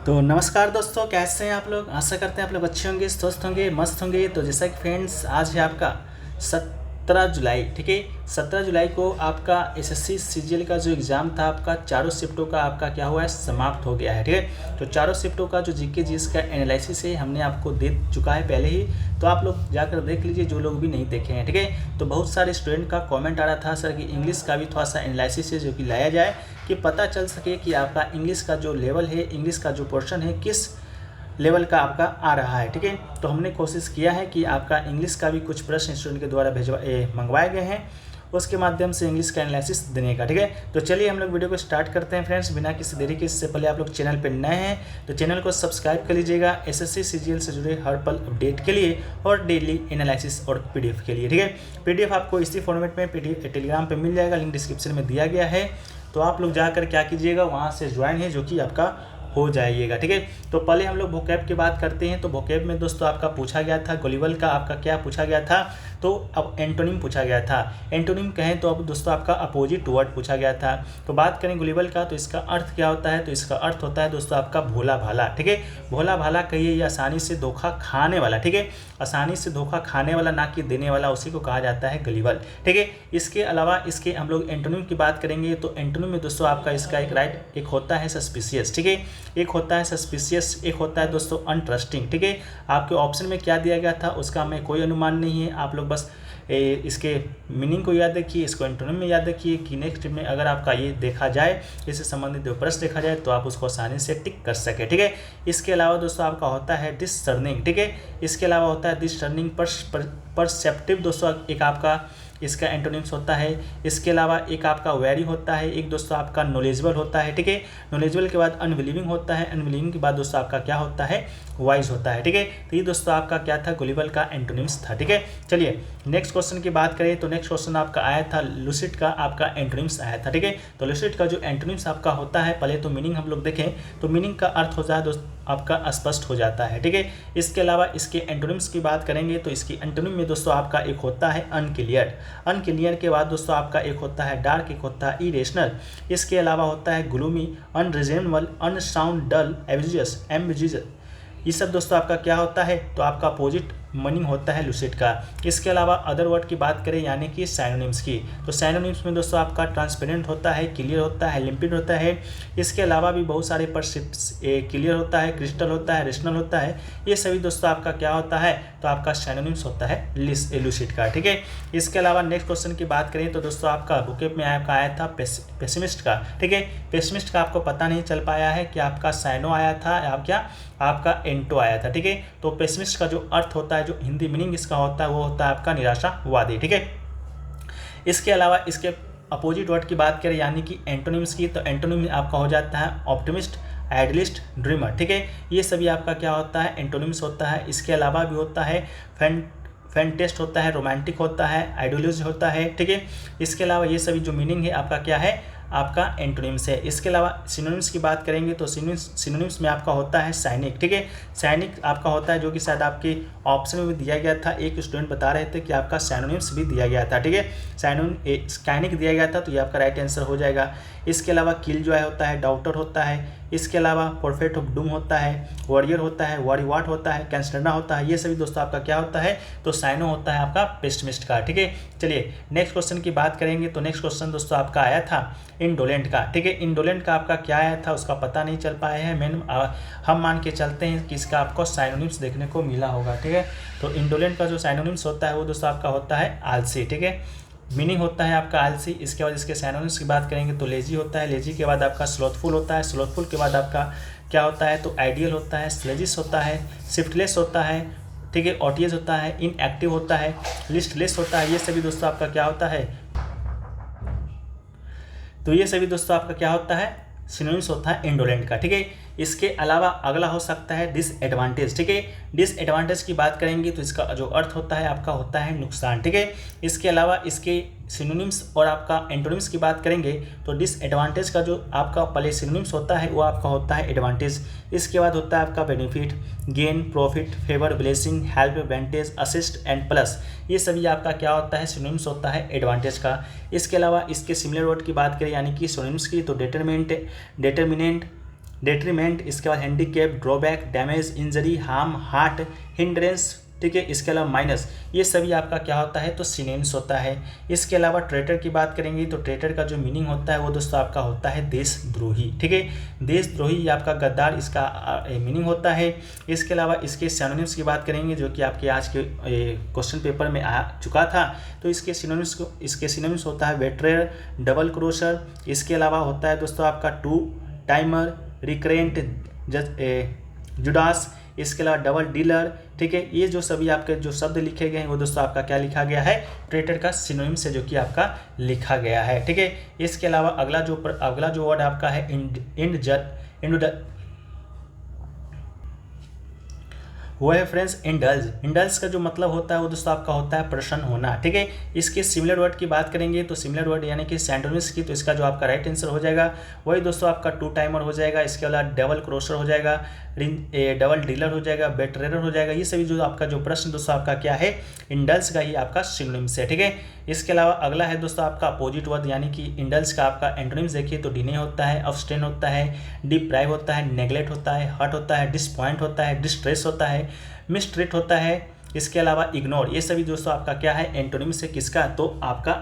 तो नमस्कार दोस्तों, कैसे हैं आप लोग। आशा करते हैं आप लोग अच्छे होंगे, स्वस्थ होंगे, मस्त होंगे। तो जैसा कि फ्रेंड्स, आज है आपका 17 जुलाई। ठीक है, 17 जुलाई को आपका एसएससी सीजीएल का जो एग्ज़ाम था, आपका चारों शिफ्टों का आपका क्या हुआ है, समाप्त हो गया है। ठीक है, तो चारों शिफ्टों का जो जीके जीएस का एनालिसिस है हमने आपको दे चुका है पहले ही, तो आप लोग जाकर देख लीजिए जो लोग भी नहीं देखे हैं। ठीक है, तो बहुत सारे स्टूडेंट का कमेंट आ रहा था सर कि इंग्लिश का भी थोड़ा सा एनालिसिस है जो कि लाया जाए, कि पता चल सके कि आपका इंग्लिश का जो लेवल है, इंग्लिश का जो पोर्शन है, किस लेवल का आपका आ रहा है। ठीक है, तो हमने कोशिश किया है कि आपका इंग्लिश का भी कुछ प्रश्न स्टूडेंट के द्वारा मंगवाए गए हैं, उसके माध्यम से इंग्लिश का एनालिसिस देने का। ठीक है, तो चलिए हम लोग वीडियो को स्टार्ट करते हैं फ्रेंड्स, बिना किसी देरी के। इससे पहले आप लोग चैनल पर नए हैं तो चैनल को सब्सक्राइब कर लीजिएगा एसएससी सीजीएल से जुड़े हर पल अपडेट के लिए और डेली एनालिसिस और पीडीएफ के लिए। ठीक है, पीडीएफ आपको इसी फॉर्मेट में पीडीएफ टेलीग्राम पर मिल जाएगा, लिंक डिस्क्रिप्शन में दिया गया है। तो आप लोग जाकर क्या कीजिएगा, वहाँ से ज्वाइन है जो कि आपका हो जाइएगा। ठीक है, तो पहले हम लोग वोकैब की बात करते हैं। तो वोकैब में दोस्तों आपका पूछा गया था गुलिबल का आपका क्या पूछा गया था, तो अब एंटोनिम पूछा गया था। एंटोनिम कहें तो अब दोस्तों आपका अपोजिट वर्ड पूछा गया था। तो बात करें गुलिबल का, तो इसका अर्थ क्या होता है, तो इसका अर्थ होता है दोस्तों आपका भोला भाला। ठीक है, भोला भाला कहिए या आसानी से धोखा खाने वाला। ठीक है, आसानी से धोखा खाने वाला, ना कि देने वाला, उसी को कहा जाता है गुलिबल। ठीक है, इसके अलावा इसके हम लोग एंटोनिम की बात करेंगे तो एंटोनिम में दोस्तों आपका इसका एक होता है सस्पिशियस। ठीक है, एक होता है सस्पिशियस, एक होता है दोस्तों अनट्रस्टिंग। ठीक है, आपके ऑप्शन में क्या दिया गया था उसका हमें कोई अनुमान नहीं है, आप लोग बस इसके मीनिंग को याद रखिए, इसको एंटोनिम में याद रखिए कि नेक्स्ट में अगर आपका ये देखा जाए, इससे संबंधित जो प्रश्न देखा जाए तो आप उसको आसानी से टिक कर सके। ठीक है, इसके अलावा दोस्तों आपका होता है डिसर्निंग। ठीक है, इसके अलावा होता है डिसर्निंग परसेप्टिव दोस्तों एक आपका इसका एंटोनिम्स होता है। इसके अलावा एक आपका वेरी होता है, एक दोस्तों आपका नॉलेजेबल होता है। ठीक है, नॉलेजेबल के बाद अनबिलीविंग होता है, अनबिलीविंग के बाद दोस्तों आपका क्या होता है, वाइज होता है। ठीक है, तो ये दोस्तों आपका क्या था, गुलिबल का एंटोनिम्स था। ठीक है, चलिए नेक्स्ट क्वेश्चन की बात करें तो नेक्स्ट क्वेश्चन आपका आया था लूसिड का आपका एंटोनिम्स आया था। ठीक है, तो लूसिड का जो एंटोनिम्स आपका होता है, पहले तो मीनिंग हम लोग देखें तो मीनिंग का अर्थ हो जाए दोस्त आपका स्पष्ट हो जाता है। ठीक है, इसके अलावा इसके एंटोनिम्स की बात करेंगे तो इसकी एंटोनिम में दोस्तों आपका एक होता है अनक्लियर। अनक्लियर के बाद दोस्तों आपका एक होता है डार्क, एक होता है इरेशनल। इसके अलावा होता है ग्लूमी, अनरीजनेबल, अनसाउंड, डल, एम्बिजियस। ये सब दोस्तों आपका क्या होता है, तो आपका अपोजिट मीनिंग होता है लूसिड का। इसके अलावा अदर वर्ड की बात करें यानी कि साइनोनिम्स की, तो साइनोनिम्स में दोस्तों आपका ट्रांसपेरेंट होता है, क्लियर होता है, लिम्पिड होता है। इसके अलावा भी बहुत सारे क्लियर होता है, क्रिस्टल होता है, रेशनल होता है। ये सभी दोस्तों आपका क्या होता है, तो आपका साइनोनिम्स होता है लूसिड का। ठीक है, इसके अलावा नेक्स्ट क्वेश्चन की बात करें तो दोस्तों आपका बुकेप में आपका आया था पेसिमिस्ट का। ठीक है, पेसिमिस्ट का आपको पता नहीं चल पाया है कि आपका साइनो आया था या क्या आपका एंटो आया था। ठीक है, तो पेसिमिस्ट का जो अर्थ होता है, जो हिंदी मीनिंग इसका होता है वो होता है आपका निराशावादी। ठीक है, इसके अलावा इसके अपोजिट वर्ड की बात करें यानी कि एंटोनिम्स की, तो एंटोनिम आपका हो जाता है ऑप्टिमिस्ट, आइडियलिस्ट, ड्रीमर। ठीक है, ये सभी आपका क्या होता है, एंटोनिम्स होता है। इसके अलावा भी होता है फैंटेस्ट होता है, रोमांटिक होता है, आइडियोलॉजी होता है। ठीक है, इसके अलावा ये सभी जो मीनिंग है आपका क्या है, आपका एंटोनिम्स है। इसके अलावा सिनोनिम्स की बात करेंगे तो सिनोनिम्स में आपका होता है साइनिक। ठीक है, साइनिक आपका होता है जो कि शायद आपके ऑप्शन में भी दिया गया था, एक स्टूडेंट बता रहे थे कि आपका साइनोनिम्स भी दिया गया था। ठीक है, साइनिक दिया गया था, तो ये आपका राइट आंसर हो जाएगा। इसके अलावा किल जो है होता है डाउटर होता है। इसके अलावा परफेक्ट ऑफ डूम होता है, वॉरियर होता है, वॉरीवाट होता है, कैंसरना होता है। ये सभी दोस्तों आपका क्या होता है, तो साइनो होता है आपका पेसिमिस्ट का। ठीक है, चलिए नेक्स्ट क्वेश्चन की बात करेंगे तो नेक्स्ट क्वेश्चन दोस्तों आपका आया था इंडोलेंट का। ठीक है, इंडोलेंट का आपका क्या आया था उसका पता नहीं चल पाया है, हम मान के चलते हैं कि इसका आपको साइनोनिम्स देखने को मिला होगा। ठीक है, तो इंडोलेंट का जो साइनोनिम्स होता है वो दोस्तों आपका होता है आलसी। ठीक है, मीनिंग होता है आपका आलसी। इसके बाद इसके साइनोनिम्स की बात करेंगे तो लेजी होता है, लेजी के बाद आपका स्लोथफुल होता है, स्लोथफुल के बाद आपका क्या होता है, तो आइडियल होता है, स्लेजिस होता है, शिफ्टलेस होता है। ठीक है, ऑटियस होता है, इनएक्टिव होता है, लिस्टलेस होता है। ये सभी दोस्तों आपका क्या होता है, तो ये सभी दोस्तों आपका क्या होता है, सिनोनिम्स होता है इंडोलेंट का। ठीक है, इसके अलावा अगला हो सकता है डिसएडवांटेज। ठीक है, डिसएडवांटेज की बात करेंगे तो इसका जो अर्थ होता है आपका होता है नुकसान। ठीक है, इसके अलावा इसके सिनोनिम्स और आपका एंटोनिम्स की बात करेंगे तो डिसएडवांटेज का जो आपका पहले सिनोनिम्स होता है वो आपका होता है एडवांटेज। इसके बाद होता है आपका benefit, gain, profit, favour, blessing, help, advantage, assist and plus. ये सभी आपका क्या होता है, सिनोनिम्स होता है एडवांटेज का। इसके अलावा इसके सिमिलर वर्ड की बात करें यानी कि सिनोनिम्स की, तो डिटरमिनेंट, डेट्रीमेंट, इसके बाद handicap, drawback, damage, injury, harm, heart, hindrance, ठीक है। इसके अलावा माइनस, ये सभी आपका क्या होता है तो सिनोनिम्स होता है। इसके अलावा ट्रेटर की बात करेंगे तो ट्रेटर का जो मीनिंग होता है वो दोस्तों आपका होता है देशद्रोही, ठीक है। देशद्रोही ये आपका गद्दार इसका मीनिंग होता है। इसके अलावा इसके सिनोनिम्स की बात करेंगे जो कि आपके आज के क्वेश्चन पेपर में आ चुका था। तो इसके सिनोनिम्स होता है बेट्रेयर, डबल क्रोशर, इसके अलावा होता है दोस्तों आपका टू टाइमर, रिकरेंट, जुडास, इसके अलावा डबल डीलर, ठीक है। ये जो सभी आपके जो शब्द लिखे गए हैं वो दोस्तों आपका क्या लिखा गया है, ट्रेटर का सिनोनिम से जो कि आपका लिखा गया है, ठीक है। इसके अलावा अगला जो वर्ड आपका है वो है फ्रेंड्स इंडल्ज। इंडल्ज का जो मतलब होता है वो दोस्तों आपका होता है प्रसन्न होना, ठीक है। इसके सिमिलर वर्ड की बात करेंगे तो सिमिलर वर्ड यानी कि सैंटोनिम्स की, तो इसका जो आपका राइट आंसर हो जाएगा वही दोस्तों आपका टू टाइमर हो जाएगा। इसके अलावा डबल क्रोशर हो जाएगा, डबल डीलर हो जाएगा, बेटरेर हो जाएगा। ये सभी जो आपका जो प्रश्न दोस्तों आपका क्या है, इंडल्ज का ही आपका सिनोनिम्स है, ठीक है। इसके अलावा अगला है दोस्तों आपका अपोजिट वर्ड, यानी कि इंडल्ज का आपका एंटोनिम्स देखिए तो डिने होता है, अब्सटेन होता है, डिप्राइव होता है, नेग्लेक्ट होता है, हर्ट होता है, डिसपॉइंट होता है, डिस्ट्रेस होता है, मिसट्रीट होता है। इसके अलावा इग्नोर, ये सभी दोस्तों आपका क्या है एंटोनिम्स है किसका, तो आपका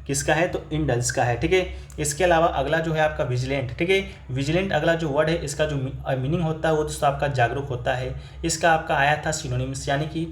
किसका है तो इंडल्ज का है, ठीक है। इसके अलावा अगला जो है आपका विजिलेंट, ठीक है। विजिलेंट अगला जो वर्ड है इसका जो मीनिंग होता है वो दोस्तों आपका जागरूक होता है। इसका आपका आया था सिनोनिम्स यानी कि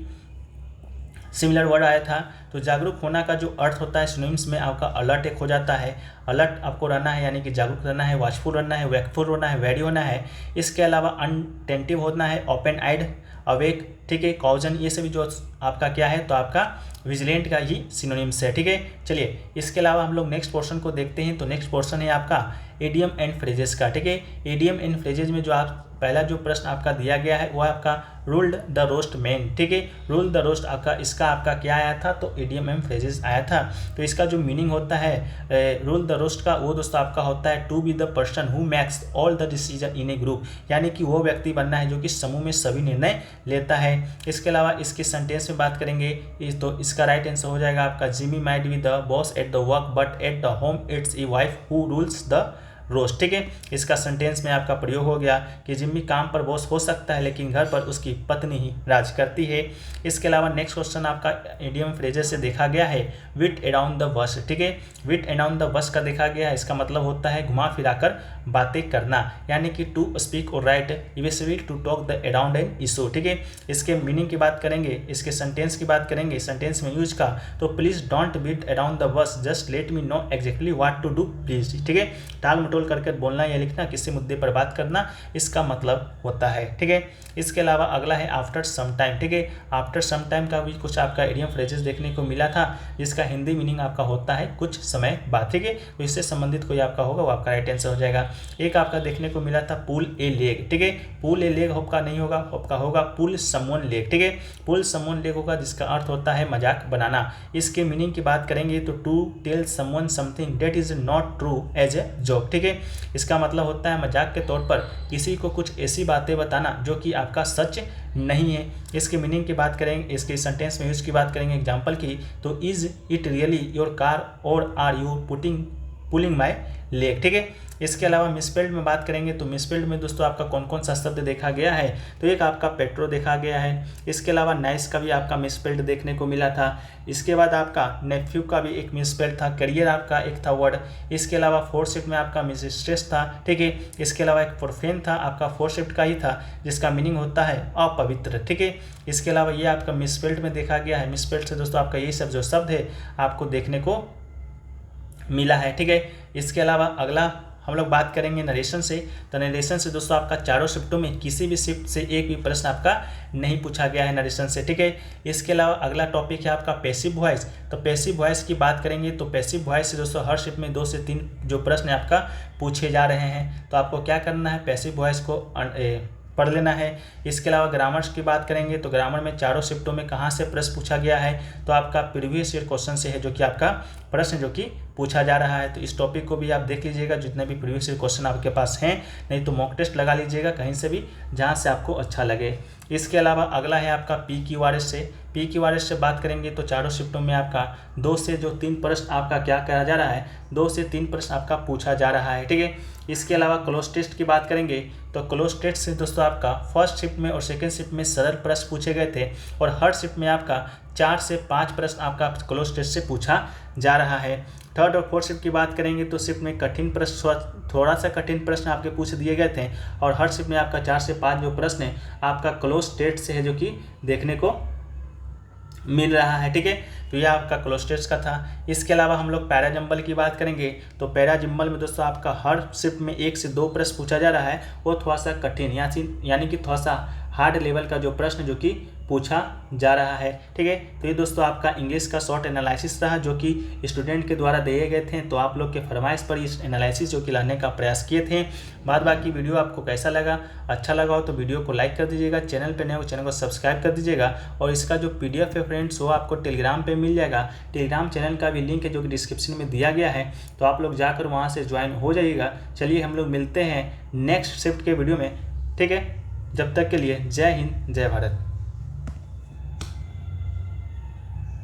सिमिलर वर्ड आया था। तो जागरूक होना का जो अर्थ होता है सिनोनिम्स में आपका अलर्ट एक हो जाता है, अलर्ट आपको रहना है यानी कि जागरूक रहना है, वॉचफुल रहना है, वेकफुल होना है, वेरी होना है। इसके अलावा अनटेंटिव होना है, ओपन आइड, अवेक, ठीक है, कॉजन, ये सभी जो आपका क्या है तो आपका विजिलेंट का ही सिनोनिम्स है, ठीक है। चलिए इसके अलावा हम लोग नेक्स्ट पोर्शन को देखते हैं। तो नेक्स्ट पोर्शन है आपका एडियम एंड फ्रेजेस का, ठीक है। एडियम एंड फ्रेजेस में जो आप पहला जो प्रश्न आपका दिया गया है वो आपका रूल्ड द रोस्ट मैन, ठीक है। रूल द रोस्ट आपका इसका आपका क्या आया था तो एडियम एंड फ्रेजेस आया था। तो इसका जो मीनिंग होता है रूल द रोस्ट का वो दोस्तों आपका होता है to be the person who makes all the decision in a group, यानी कि वो व्यक्ति बनना है जो कि समूह में सभी निर्णय लेता है। इसके अलावा इसके सेंटेंस में बात करेंगे तो इसका राइट आंसर हो जाएगा आपका Jimmy might be the boss at the work but at the home it's a wife who rules the roast, ठीक है। इसका सेंटेंस में आपका प्रयोग हो गया कि जिम्मी काम पर बॉस हो सकता है लेकिन घर पर उसकी पत्नी ही राज करती है। इसके अलावा नेक्स्ट क्वेश्चन आपका इडियम फ्रेजेस से देखा गया है विट अराउंड द बस, ठीक है। विट अराउंड द बस का देखा गया है, इसका मतलब होता है घुमा फिराकर बातें करना, यानी कि टू स्पीक और write eventually to talk the around an issue, ठीक है। इसके मीनिंग की बात करेंगे, इसके सेंटेंस की बात करेंगे, सेंटेंस में यूज का तो please don't beat around the bush just let me know exactly what to do please, ठीक है। टाल मटोल करके बोलना या लिखना, किसी मुद्दे पर बात करना, इसका मतलब होता है, ठीक है। इसके अलावा अगला है आफ्टर सम टाइम, ठीक है। आफ्टर सम टाइम का भी कुछ आपका इडियम फ्रेजेस देखने को मिला था जिसका हिंदी मीनिंग आपका होता है कुछ समय बाद, ठीक है। तो इससे संबंधित कोई आपका होगा वो आपका राइट आंसर हो जाएगा। एक आपका देखने को मिला था पुल ए लेग, ठीक है। पुल ए लेग आपका नहीं होगा, आपका होगा पुल समवन लेग, ठीक है। पुल समवन लेग होगा जिसका अर्थ होता है मजाक बनाना। इसके मीनिंग की बात करेंगे तो to tell someone something that is not true as a joke, ठीक है। इसका मतलब होता है मजाक के तौर पर किसी को कुछ ऐसी बातें बताना जो कि आपका सच नहीं है। इसके मीनिंग की बात करेंगे, इसके सेंटेंस में यूज की बात करेंगे एग्जांपल की तो is it really your car or are you pulling my leg, ठीक है। इसके अलावा मिसस्पेल्ड में बात करेंगे तो मिसस्पेल्ड में दोस्तों आपका कौन कौन सा शब्द देखा गया है तो एक आपका पेट्रो देखा गया है। इसके अलावा नाइस का भी आपका मिसस्पेल्ड देखने को मिला था। इसके बाद आपका नेफ्यू का भी एक मिसस्पेल्ड था। करियर आपका एक था वर्ड। इसके अलावा फोर्थ शिफ्ट में आपका मिसस्ट्रेस था, ठीक है। इसके अलावा एक प्रोफेन था, आपका फोर्थ शिफ्ट का ही था जिसका मीनिंग होता है अपवित्र, ठीक है। इसके अलावा ये आपका मिसस्पेल्ड में देखा गया है। मिसस्पेल्ड से दोस्तों आपका यही सब जो शब्द है आपको देखने को मिला है, ठीक है। इसके अलावा अगला हम लोग बात करेंगे नरेशन से। तो नरेशन से दोस्तों आपका चारों शिफ्टों में किसी भी शिफ्ट से एक भी प्रश्न आपका नहीं पूछा गया है नरेशन से, ठीक है। इसके अलावा अगला टॉपिक है आपका पैसिव वॉइस। तो पैसिव वॉइस की बात करेंगे तो पैसिव वॉइस से दोस्तों हर शिफ्ट में 2 से 3 जो प्रश्न आपका पूछे जा रहे हैं। तो आपको क्या करना है, पैसिव वॉइस को पढ़ लेना है। इसके अलावा ग्रामर्स की बात करेंगे तो ग्रामर में चारों शिफ्टों में कहाँ से प्रश्न पूछा गया है तो आपका प्रीवियस ईयर क्वेश्चन से है जो कि आपका प्रश्न जो कि पूछा जा रहा है। तो इस टॉपिक को भी आप देख लीजिएगा जितने भी प्रीवियस ईयर क्वेश्चन आपके पास हैं, नहीं तो मॉक टेस्ट लगा लीजिएगा कहीं से भी जहाँ से आपको अच्छा लगे। इसके अलावा अगला है आपका PQRS से। PQRS से बात करेंगे तो चारों शिफ्टों में आपका 2 से जो 3 प्रश्न आपका क्या करा जा रहा है, 2 से 3 प्रश्न आपका पूछा जा रहा है, ठीक है। इसके अलावा क्लोज टेस्ट की बात करेंगे तो क्लोज टेस्ट से दोस्तों आपका फर्स्ट शिफ्ट में और सेकंड शिफ्ट में सरल प्रश्न पूछे गए थे और हर शिफ्ट में आपका 4 से 5 प्रश्न आपका क्लोज टेस्ट से पूछा जा रहा है। थर्ड और फोर्थ शिफ्ट की बात करेंगे तो शिफ्ट में कठिन प्रश्न, थोड़ा सा कठिन प्रश्न आपके पूछ दिए गए थे और हर शिफ्ट में आपका 4 से 5 जो प्रश्न है आपका क्लोज टेस्ट से है जो कि देखने को मिल रहा है। ठीक है, तो यह आपका क्लोज टेस्ट का था। इसके अलावा हम लोग पैरा जंबल की बात करेंगे तो पैरा जंबल में दोस्तों आपका हर शिफ्ट में 1 से 2 प्रश्न पूछा जा रहा है, वो थोड़ा सा कठिन यानी कि थोड़ा सा हार्ड लेवल का जो प्रश्न जो कि पूछा जा रहा है। ठीक है, तो ये दोस्तों आपका इंग्लिश का शॉर्ट एनालिसिस रहा जो कि स्टूडेंट के द्वारा दिए गए थे, तो आप लोग के फरमाइश पर इस एनालिसिस जो कि लाने का प्रयास किए थे। बाद बाकी वीडियो आपको कैसा लगा, अच्छा लगा हो तो वीडियो को लाइक कर दीजिएगा, चैनल पे नए हो चैनल को सब्सक्राइब कर दीजिएगा और इसका जो PDF है फ्रेंड्स वो आपको टेलीग्राम पे मिल जाएगा। टेलीग्राम चैनल का भी लिंक है जो कि डिस्क्रिप्शन में दिया गया है, तो आप लोग जाकर वहाँ से ज्वाइन हो जाइएगा। चलिए हम लोग मिलते हैं नेक्स्ट शिफ्ट के वीडियो में। ठीक है, जब तक के लिए जय हिंद जय भारत।